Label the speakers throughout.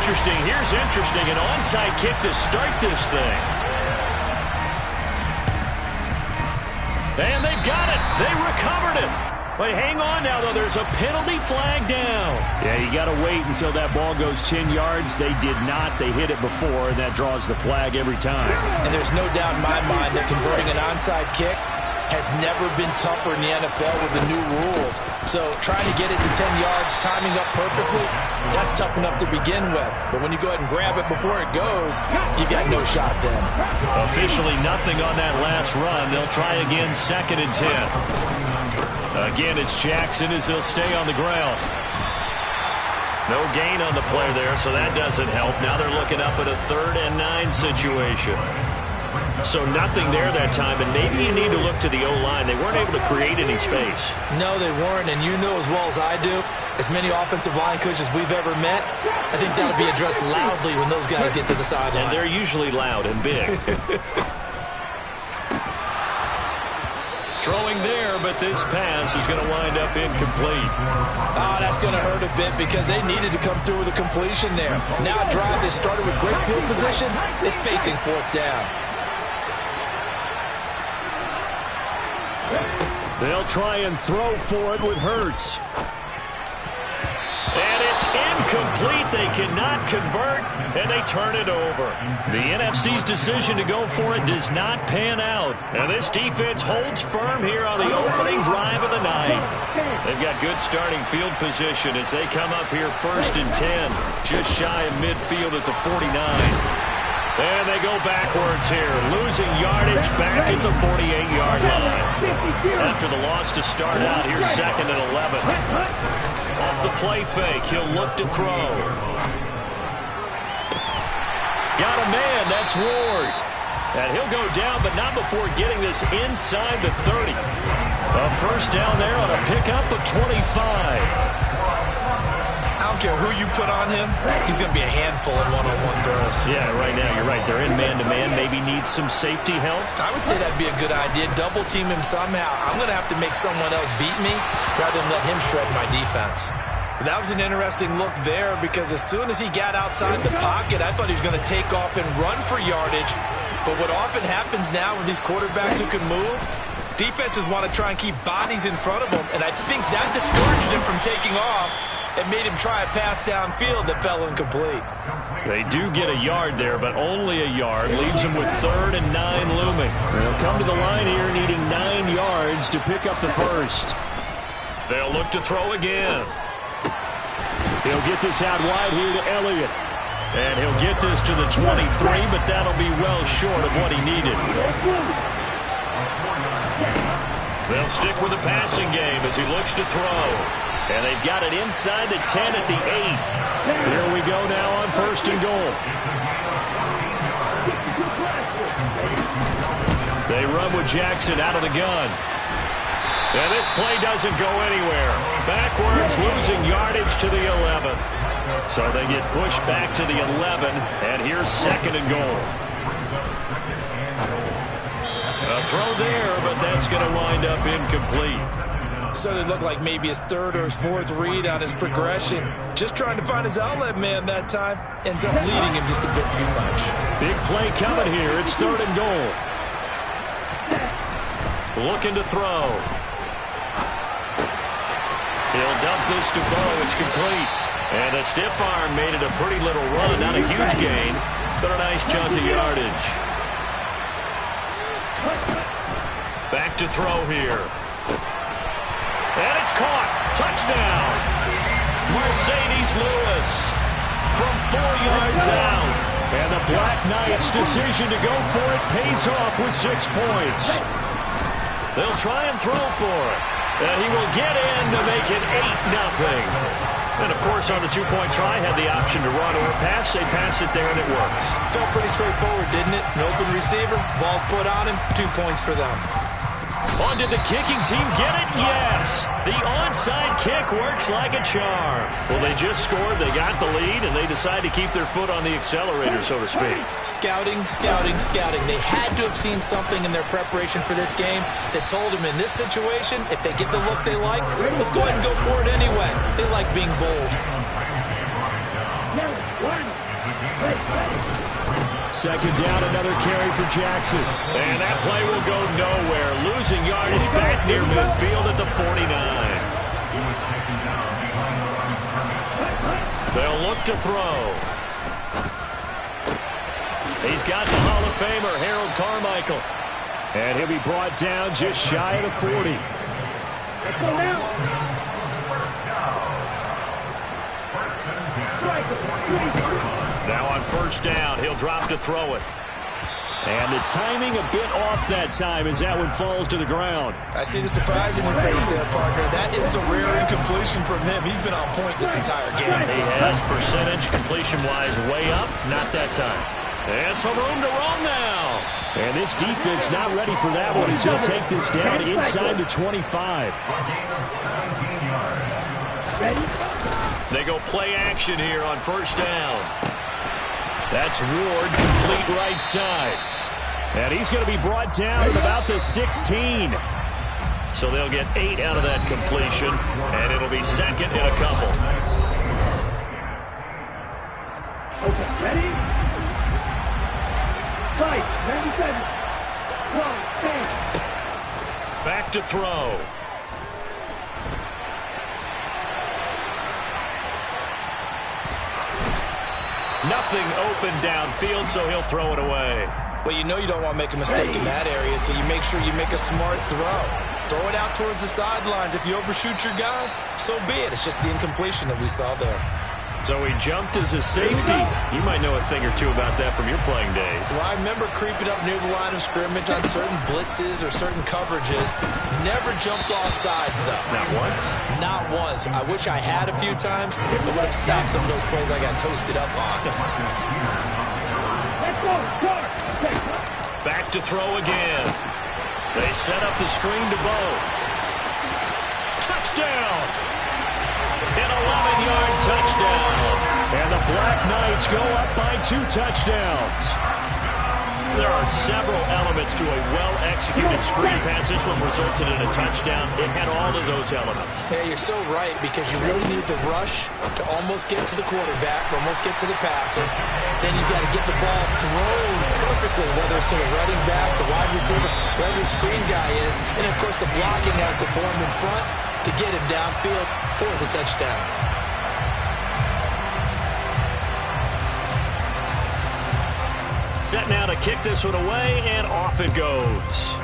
Speaker 1: interesting. Here's interesting. An onside kick to start this thing. And they've got it. They recovered it. But hang on now, though. There's a penalty flag down. Yeah, you got to wait until that ball goes 10 yards. They did not. They hit it before, and that draws the flag every time.
Speaker 2: And there's no doubt in my mind that converting an onside kick has never been tougher in the NFL with the new rules. So trying to get it to 10 yards, timing up perfectly, that's tough enough to begin with. But when you go ahead and grab it before it goes, you got no shot then.
Speaker 1: Officially nothing on that last run. They'll try again, 2nd and 10. Again, it's Jackson as he'll stay on the ground. No gain on the play there, so that doesn't help. Now they're looking up at a 3rd and 9 situation. So nothing there that time, and maybe you need to look to the O-line. They weren't able to create any space.
Speaker 2: No, they weren't, and you know as well as I do, as many offensive line coaches we've ever met, I think that'll be addressed loudly when those guys get to the sideline.
Speaker 1: And they're usually loud and big. Throwing there, but this pass is going to wind up incomplete.
Speaker 2: Oh, that's going to hurt a bit because they needed to come through with a completion there. Now a drive that started with great field position is facing 4th down.
Speaker 1: They'll try and throw for it with Hurts. And it's incomplete. They cannot convert, and they turn it over. The NFC's decision to go for it does not pan out. And this defense holds firm here on the opening drive of the night. They've got good starting field position as they come up here 1st and 10, just shy of midfield at the 49. And they go backwards here, losing yardage back at the 48-yard line. After the loss to start out, here's 2nd and 11. Off the play fake, he'll look to throw. Got a man, that's Ward. And he'll go down, but not before getting this inside the 30. A 1st down there on a pickup of 25.
Speaker 2: I don't care who you put on him, he's going to be a handful in one-on-one throws.
Speaker 1: Yeah, right now you're right. They're in man-to-man. Maybe needs some safety help.
Speaker 2: I would say that'd be a good idea. Double team him somehow. I'm going to have to make someone else beat me rather than let him shred my defense. But that was an interesting look there because as soon as he got outside the pocket, I thought he was going to take off and run for yardage. But what often happens now with these quarterbacks who can move, defenses want to try and keep bodies in front of them, and I think that discouraged him from taking off. It made him try a pass downfield that fell incomplete.
Speaker 1: They do get a yard there, but only a yard. Leaves them with 3rd and 9 looming. They'll come to the line here needing 9 yards to pick up the 1st. They'll look to throw again. He'll get this out wide here to Elliott. And he'll get this to the 23, but that'll be well short of what he needed. They'll stick with the passing game as he looks to throw. And they've got it inside the 10 at the 8. Here we go now on 1st and goal. They run with Jackson out of the gun. And this play doesn't go anywhere. Backwards, losing yardage to the 11. So they get pushed back to the 11, and here's 2nd and goal. A throw there, but that's going to wind up incomplete.
Speaker 2: Certainly looked like maybe his 3rd or his 4th read on his progression. Just trying to find his outlet man that time. Ends up leading him just a bit too much.
Speaker 1: Big play coming here. It's 3rd and goal. Looking to throw. He'll dump this to Bo. It's complete. And a stiff arm made it a pretty little run. Not a huge gain, but a nice chunk of yardage. Back to throw here. And it's caught. Touchdown. Mercedes Lewis from 4 yards out. And the Black Knights' decision to go for it pays off with 6 points. They'll try and throw for it. And he will get in to make it 8-0. And, of course, on the 2-point try, had the option to run or pass. They pass it there, and it works.
Speaker 2: Felt pretty straightforward, didn't it? An open receiver, ball's put on him, 2 points for them.
Speaker 1: On did the kicking team get it? Yes. The onside kick works like a charm. Well, they just scored, they got the lead, and they decide to keep their foot on the accelerator, so to speak.
Speaker 2: Scouting, scouting, scouting. They had to have seen something in their preparation for this game that told them in this situation, if they get the look they like, let's go ahead and go for it anyway. They like being bold.
Speaker 1: Second down, another carry for Jackson. And that play will go nowhere. Losing yardage back near midfield at the 49. They'll look to throw. He's got the Hall of Famer, Harold Carmichael. And he'll be brought down just shy of the 40.
Speaker 3: Let's go now.
Speaker 1: Now on first down, he'll drop to throw it. And the timing a bit off that time as that one falls to the ground.
Speaker 2: I see the surprise in your face there, partner. That is a rare incompletion from him. He's been on point this entire game.
Speaker 1: He has percentage completion-wise way up, not that time. And some room to roam now. And this defense not ready for that one as he'll take this down inside the 25. They go play action here on first down. That's Ward, complete right side. And he's going to be brought down at about the 16. So they'll get 8 out of that completion, and it'll be second and a couple.
Speaker 3: Okay, ready? Right, 97. One,
Speaker 1: back to throw. Nothing open downfield, so he'll throw it away.
Speaker 2: Well, you know you don't want to make a mistake in that area, so you make sure you make a smart throw. Throw it out towards the sidelines. If you overshoot your guy, so be it. It's just the incompletion that we saw there.
Speaker 1: So he jumped as a safety. You might know a thing or two about that from your playing days.
Speaker 2: Well, I remember creeping up near the line of scrimmage on certain blitzes or certain coverages. Never jumped off sides, though.
Speaker 1: Not once?
Speaker 2: Not once. I wish I had a few times. It would have stopped some of those plays I got toasted up on.
Speaker 1: Back to throw again. They set up the screen to Bo. Touchdown! An 11-yard touchdown. And the Black Knights go up by 2 touchdowns. There are several elements to a well-executed screen pass. This one resulted in a touchdown. It had all of those elements.
Speaker 2: Yeah, you're so right, because you really need the rush to almost get to the quarterback, almost get to the passer. Then you got to get the ball thrown perfectly, whether it's to the running back, the wide receiver, whoever the screen guy is. And, of course, the blocking has to form in front to get him downfield for the touchdown.
Speaker 1: Set now to kick this one away, and off it goes.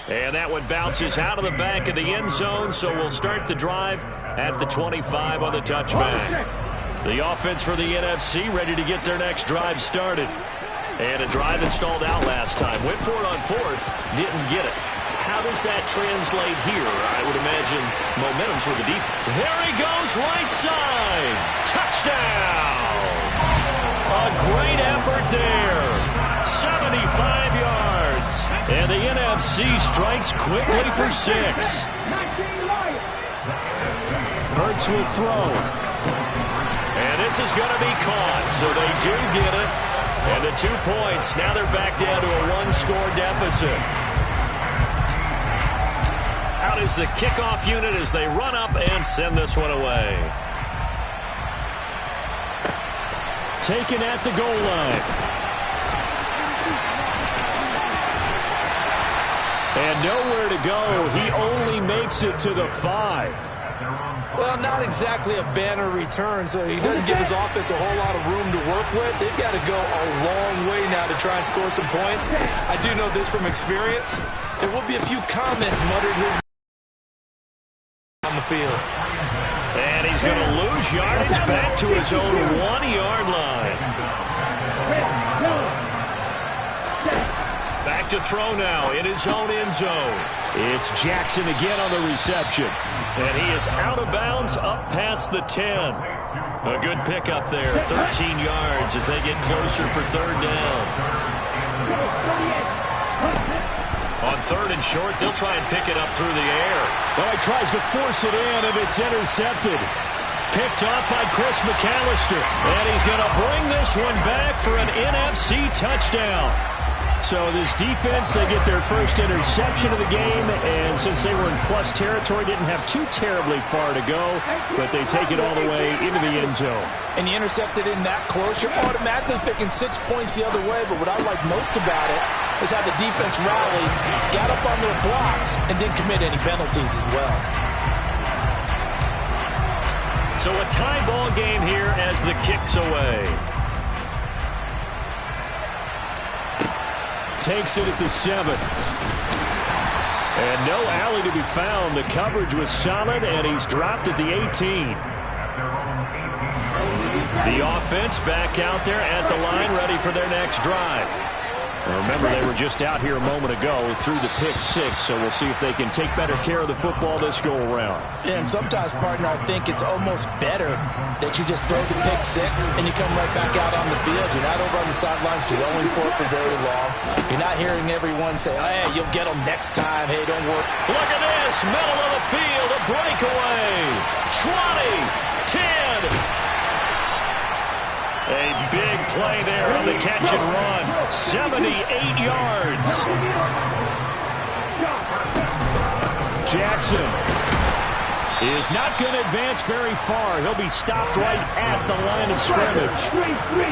Speaker 1: And that one bounces out of the back of the end zone, so we'll start the drive at the 25 on the touchback. The offense for the NFC ready to get their next drive started. And a drive that stalled out last time. Went for it on fourth, didn't get it. How does that translate here? I would imagine momentum's with the defense. There he goes, right side. Touchdown! A great effort there. 75 yards. And the NFC strikes quickly for 6. Hurts will throw. And this is going to be caught, so they do get it. And the 2 points. Now they're back down to a 1-score deficit. Out is the kickoff unit as they run up and send this one away. Taken at the goal line. And nowhere to go. He only makes it to the 5.
Speaker 2: Well, not exactly a banner return, so he doesn't give his offense a whole lot of room to work with. They've got to go a long way now to try and score some points. I do know this from experience. There will be a few comments muttered his on the field.
Speaker 1: And he's going to lose yardage back to his own 1-yard line. Back to throw now in his own end zone. It's Jackson again on the reception. And he is out of bounds up past the 10. A good pickup there, 13 yards as they get closer for third down. On third and short, they'll try and pick it up through the air. Well, he tries to force it in, and it's intercepted. Picked off by Chris McAllister. And he's going to bring this one back for an NFC touchdown. So this defense, they get their first interception of the game, and since they were in plus territory, didn't have too terribly far to go, but they take it all the way into the end zone.
Speaker 2: And you intercepted in that close, you're automatically picking 6 points the other way, but what I like most about it is how the defense rallied, got up on their blocks, and didn't commit any penalties as well.
Speaker 1: So a tie ball game here as the kick's away. Takes it at the 7. And no alley to be found. The coverage was solid, and he's dropped at the 18. The offense back out there at the line, ready for their next drive. Remember, they were just out here a moment ago through the pick 6, so we'll see if they can take better care of the football this go-around.
Speaker 2: Yeah, and sometimes, partner, I think it's almost better that you just throw the pick 6 and you come right back out on the field. You're not over on the sidelines dwelling for it for very long. You're not hearing everyone say, hey, you'll get them next time. Hey, don't worry.
Speaker 1: Look at this, middle of the field, a breakaway. 20, 10. A big play there on the catch and run. 78 yards. Jackson is not going to advance very far. He'll be stopped right at the line of scrimmage.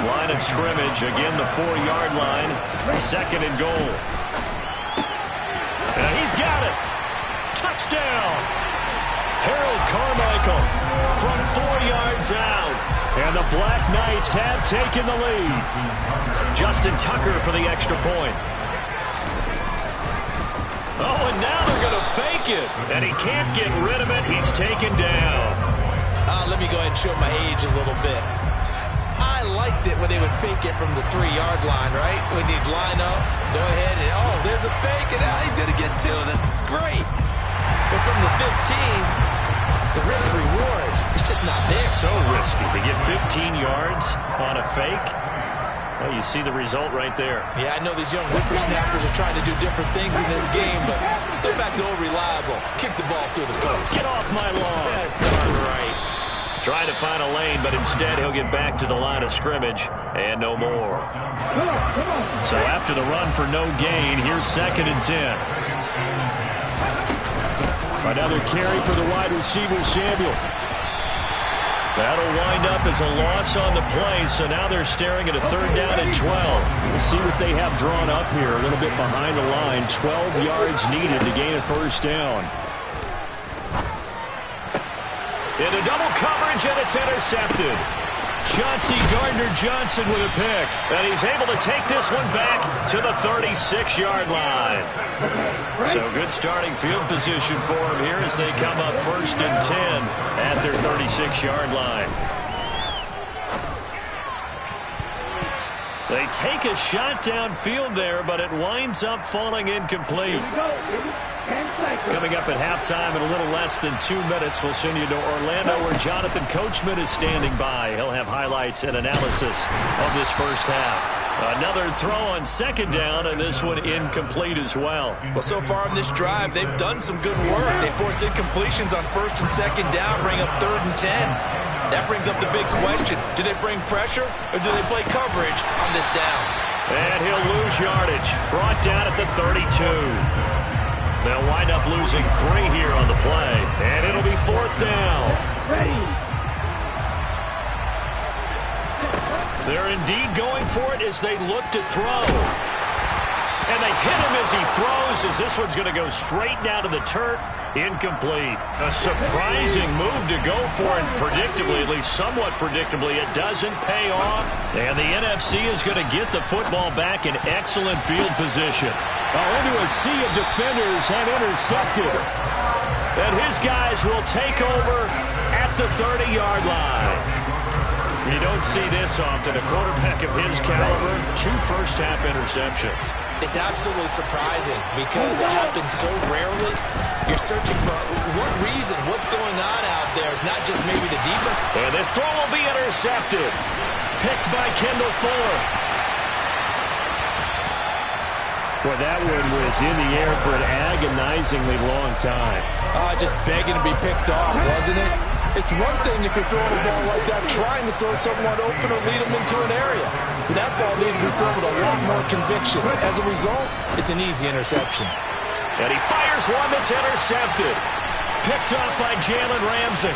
Speaker 1: Line of scrimmage, again, the 4-yard line. 2nd and goal. And he's got it. Touchdown. Harold Carmichael from 4 yards out. And the Black Knights have taken the lead. Justin Tucker for the extra point. Oh, and now they're going to fake it. And he can't get rid of it. He's taken down.
Speaker 2: Let me go ahead and show my age a little bit. I liked it when they would fake it from the 3-yard line, right? When they'd line up, go ahead, and oh, there's a fake, and now he's going to get 2. That's great. But from the 15, the risk-reward, it's just not there.
Speaker 1: So risky to get 15 yards on a fake. Well, you see the result right there.
Speaker 2: Yeah, I know these young whippersnappers are trying to do different things in this game, but let's go back to old reliable. Kick the ball through the post.
Speaker 1: Get off my lawn.
Speaker 2: That's darn right.
Speaker 1: Trying to find a lane, but instead he'll get back to the line of scrimmage and no more. So after the run for no gain, here's 2nd and 10. Another carry for the wide receiver, Samuel. That'll wind up as a loss on the play, so now they're staring at a 3rd down and 12. We'll see what they have drawn up here, a little bit behind the line. 12 yards needed to gain a 1st down. Into double coverage, and it's intercepted. Chauncey Gardner-Johnson with a pick. And he's able to take this one back to the 36-yard line. So good starting field position for him here as they come up 1st and 10 at their 36-yard line. They take a shot downfield there, but it winds up falling incomplete. Coming up at halftime in a little less than 2 minutes, we'll send you to Orlando where Jonathan Coachman is standing by. He'll have highlights and analysis of this first half. Another throw on 2nd down, and this one incomplete as well.
Speaker 2: Well, so far in this drive, they've done some good work. They force incompletions on 1st and 2nd down, bring up 3rd and 10. That brings up the big question. Do they bring pressure, or do they play coverage on this down?
Speaker 1: And he'll lose yardage. Brought down at the 32. They'll wind up losing 3 here on the play. And it'll be 4th down. They're indeed going for it as they look to throw. And they hit him as he throws, as this one's going to go straight down to the turf. Incomplete. A surprising move to go for, and predictably, at least somewhat predictably, it doesn't pay off. And the NFC is going to get the football back in excellent field position. Into a sea of defenders and intercepted. And his guys will take over at the 30-yard line. You don't see this often. A quarterback of his caliber, 2 first-half interceptions.
Speaker 2: It's absolutely surprising because it happens so rarely. You're searching for what reason, what's going on out there. It's not just maybe the defense.
Speaker 1: And this throw will be intercepted. Picked by Kendall Fuller. Well, that one was in the air for an agonizingly long time.
Speaker 2: Just begging to be picked off, wasn't it? It's one thing if you're throwing a ball like that, trying to throw someone open or lead them into an area. That ball needed to be thrown with a lot more conviction. As a result, it's an easy interception.
Speaker 1: And he fires one that's intercepted. Picked up by Jalen Ramsey.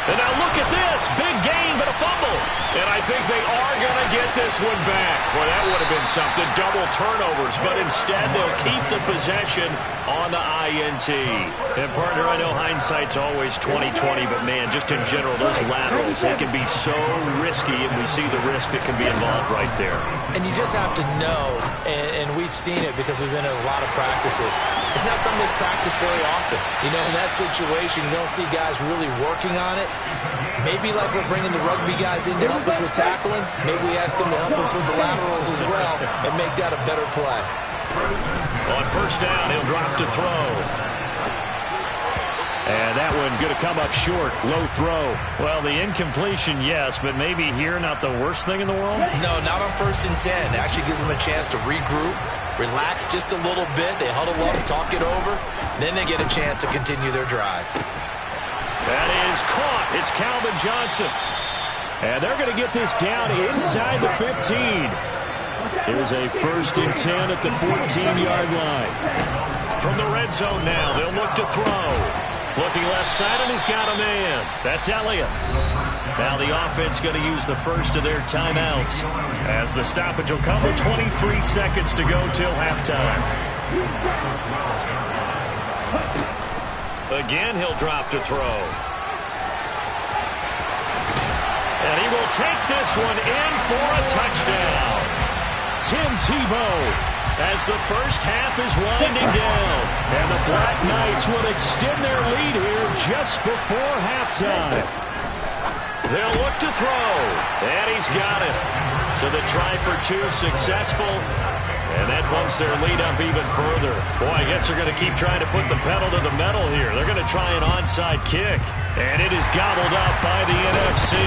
Speaker 1: And now look at this. Big gain, but a fumble. And I think they are going to get this one back. Well, that would have been something. Double turnovers. But instead, they'll keep the possession on the INT. And, partner, I know hindsight's always 20/20. But, man, just in general, those laterals, they can be so risky. And we see the risk that can be involved right there.
Speaker 2: And you just have to know, and we've seen it because we've been in a lot of practices. It's not something that's practiced very often. You know, in that situation, you don't see guys really working on it. Maybe like we're bringing the rugby guys in to help us with tackling, maybe we ask them to help us with the laterals as well and make that a better play.
Speaker 1: On first down, he'll drop to throw. And that one going to come up short. Low throw. Well, the incompletion, yes, but maybe here not the worst thing in the world?
Speaker 2: No, not on 1st and 10. It actually gives them a chance to regroup, relax just a little bit. They huddle up, talk it over. Then they get a chance to continue their drive.
Speaker 1: That is caught. It's Calvin Johnson. And they're going to get this down inside the 15. Here's a 1st and 10 at the 14-yard line. From the red zone now, they'll look to throw. Looking left side, and he's got a man. That's Elliott. Now the offense going to use the first of their timeouts as the stoppage will come with 23 seconds to go till halftime. Again, he'll drop to throw. And he will take this one in for a touchdown. Tim Tebow as the first half is winding down. And the Black Knights will extend their lead here just before halftime. They'll look to throw. And he's got it. So the try for two successful. And that bumps their lead up even further. Boy, I guess they're going to keep trying to put the pedal to the metal here. They're going to try an onside kick. And it is gobbled up by the NFC.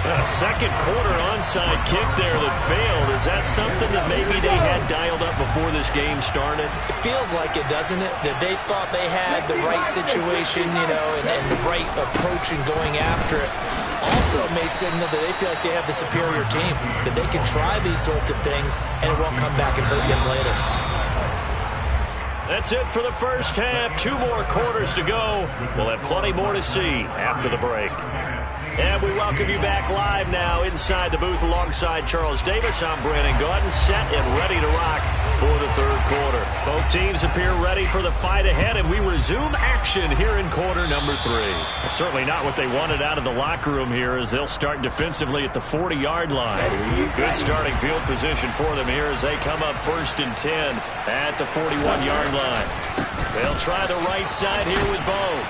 Speaker 1: A second quarter onside kick there that failed. Is that something that maybe they had dialed up before this game started?
Speaker 2: It feels like it, doesn't it? That they thought they had the right situation, you know, and the right approach in going after it. Also may signal that they feel like they have the superior team, that they can try these sorts of things and it won't come back and hurt them later.
Speaker 1: That's it for the first half. 2 more quarters to go. We'll have plenty more to see after the break. And we welcome you back live now inside the booth alongside Charles Davis. I'm Brandon Gaudin, set and ready to rock for the third quarter. Both teams appear ready for the fight ahead, and we resume action here in quarter number 3. Well, certainly not what they wanted out of the locker room here as they'll start defensively at the 40-yard line. Good starting field position for them here as they come up 1st and 10 at the 41-yard line. They'll try the right side here with Bo.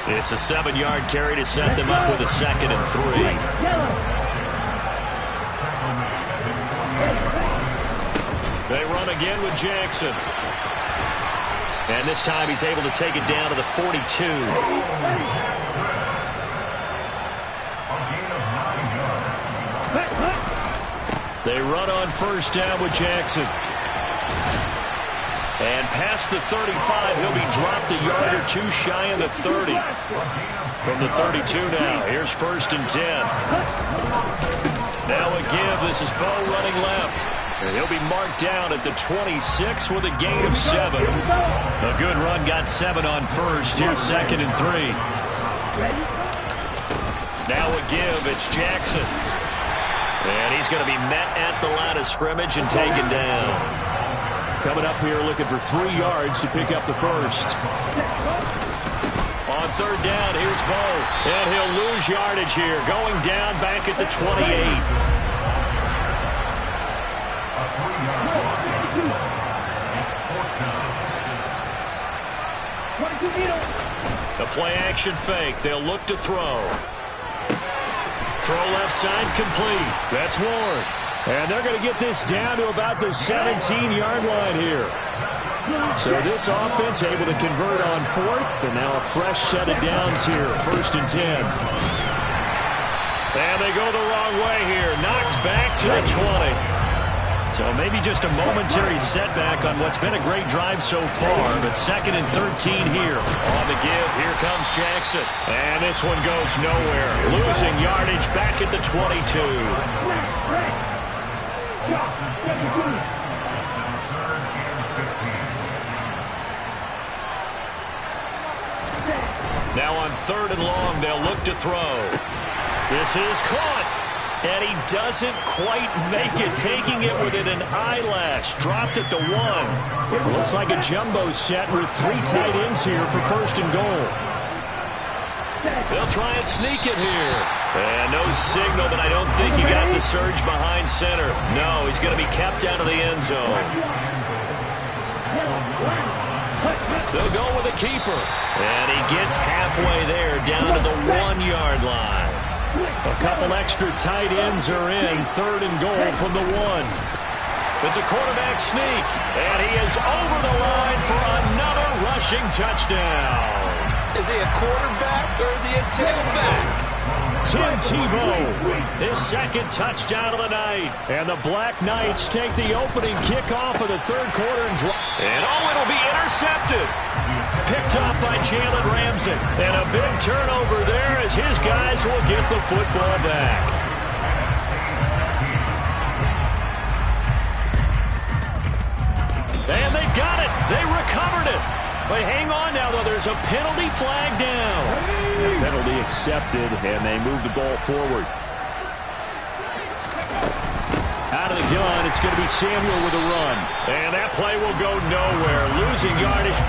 Speaker 1: It's a 7-yard carry to set them up with a 2nd and 3. They run again with Jackson. And this time he's able to take it down to the 42. They run on 1st down with Jackson. And past the 35, he'll be dropped a yard or 2 shy of the 30. From the 32 now, here's 1st and 10. Now a give, this is Bo running left. And he'll be marked down at the 26 with a gain of 7. A good run, got 7 on 1st. Here's 2nd and 3. Now a give, it's Jackson. And he's going to be met at the line of scrimmage and taken down. Coming up here looking for 3 yards to pick up the first. On 3rd down, here's Bo. And he'll lose yardage here. Going down back at the 28. The play action fake. They'll look to throw. Throw left side complete. That's Ward. And they're going to get this down to about the 17-yard line here. So this offense able to convert on 4th, and now a fresh set of downs here, 1st and 10. And they go the wrong way here, knocked back to the 20. So maybe just a momentary setback on what's been a great drive so far, but 2nd and 13 here. On the give, here comes Jackson. And this one goes nowhere. Losing yardage back at the 22. Now on 3rd and long, they'll look to throw. This is caught. And he doesn't quite make it, taking it within an eyelash. Dropped at the 1. Looks like a jumbo set with 3 tight ends here for 1st and goal. They'll try and sneak it here. And no signal, but I don't think he got the surge behind center. No, he's going to be kept out of the end zone. They'll go with a keeper. And he gets halfway there, down to the 1-yard line. A couple extra tight ends are in. 3rd and goal from the 1. It's a quarterback sneak. And he is over the line for another rushing touchdown.
Speaker 2: Is he a quarterback or is he a tailback?
Speaker 1: Tim Tebow, his 2nd touchdown of the night. And the Black Knights take the opening kickoff of the 3rd quarter. And it'll be intercepted. Picked off by Jalen Ramsey. And a big turnover there as his guys will get the football back. And they got it. They recovered it. But hang on now, though. There's a penalty flag down. The penalty accepted, and they move the ball forward. Out of the gun, it's going to be Samuel with a run. And that play will go nowhere. Losing yardage.